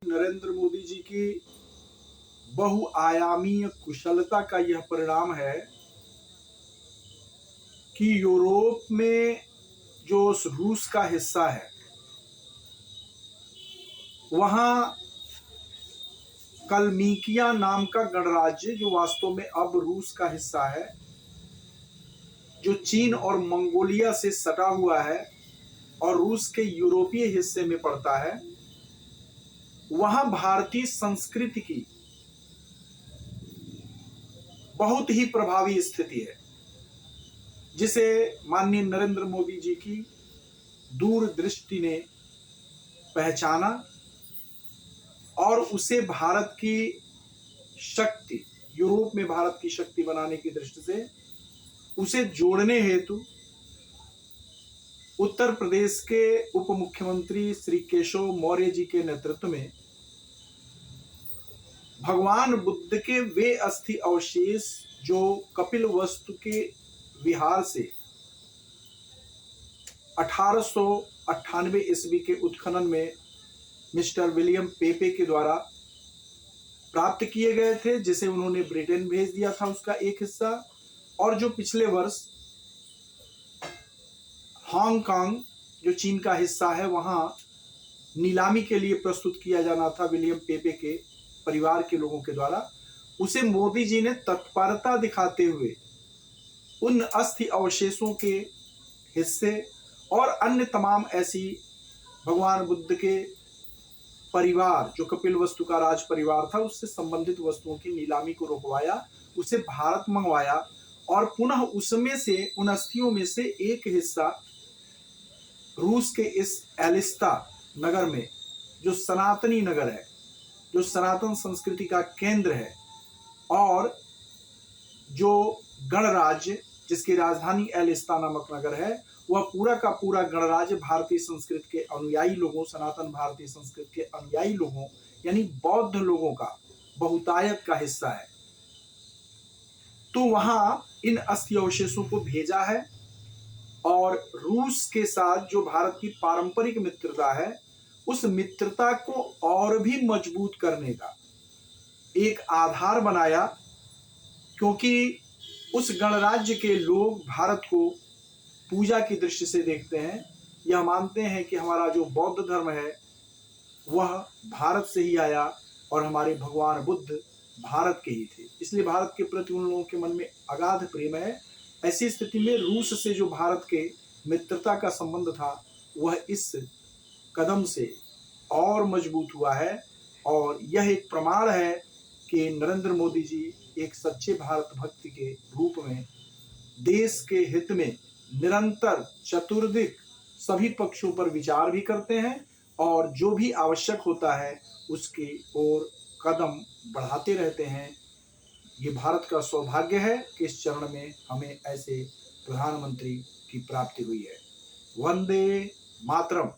नरेंद्र मोदी जी की बहुआयामी कुशलता का यह परिणाम है कि यूरोप में जो रूस का हिस्सा है वहां कलमीकिया नाम का गणराज्य, जो वास्तव में अब रूस का हिस्सा है, जो चीन और मंगोलिया से सटा हुआ है और रूस के यूरोपीय हिस्से में पड़ता है, वहां भारतीय संस्कृति की बहुत ही प्रभावी स्थिति है, जिसे माननीय नरेंद्र मोदी जी की दूरदृष्टि ने पहचाना और उसे भारत की शक्ति, यूरोप में भारत की शक्ति बनाने की दृष्टि से उसे जोड़ने हेतु उत्तर प्रदेश के उप मुख्यमंत्री श्री केशव मौर्य जी के नेतृत्व में भगवान बुद्ध के वे अस्थि अवशेष जो कपिलवस्तु के विहार से 1898 ईस्वी के उत्खनन में मिस्टर विलियम पेपे के द्वारा प्राप्त किए गए थे, जिसे उन्होंने ब्रिटेन भेज दिया था, उसका एक हिस्सा, और जो पिछले वर्ष हांगकांग, जो चीन का हिस्सा है, वहां नीलामी के लिए प्रस्तुत किया जाना था विलियम पेपे के परिवार के लोगों के द्वारा, उसे मोदी जी ने तत्परता दिखाते हुए उन अस्थि अवशेषों के हिस्से और अन्य तमाम ऐसी भगवान बुद्ध के परिवार, जो कपिलवस्तु का राज परिवार था, उससे संबंधित वस्तुओं की नीलामी को रोकवाया, उसे भारत मंगवाया और पुनः उसमें से, उन अस्थियों में से एक हिस्सा रूस के इस एलिस्ता नगर में, जो सनातनी नगर है, जो सनातन संस्कृति का केंद्र है और जो गणराज्य जिसकी राजधानी एलिस्ता नामक नगर है, वह पूरा का पूरा गणराज्य भारतीय संस्कृति के अनुयायी लोगों, सनातन भारतीय संस्कृति के अनुयायी लोगों यानी बौद्ध लोगों का बहुतायत का हिस्सा है। तो वहां इन अस्थि अवशेषों को भेजा है और रूस के साथ जो भारत की पारंपरिक मित्रता है, उस मित्रता को और भी मजबूत करने का एक आधार बनाया, क्योंकि उस गणराज्य के लोग भारत को पूजा की दृष्टि से देखते हैं। यह मानते हैं कि हमारा जो बौद्ध धर्म है वह भारत से ही आया और हमारे भगवान बुद्ध भारत के ही थे, इसलिए भारत के प्रति उन लोगों के मन में अगाध प्रेम है। ऐसी स्थिति में रूस से जो भारत के मित्रता का संबंध था, वह इस कदम से और मजबूत हुआ है और यह एक प्रमाण है कि नरेंद्र मोदी जी एक सच्चे भारत भक्ति के रूप में देश के हित में निरंतर चतुर्दिक सभी पक्षों पर विचार भी करते हैं और जो भी आवश्यक होता है उसकी ओर कदम बढ़ाते रहते हैं। ये भारत का सौभाग्य है कि इस चरण में हमें ऐसे प्रधानमंत्री की प्राप्ति हुई है। वंदे मातरम।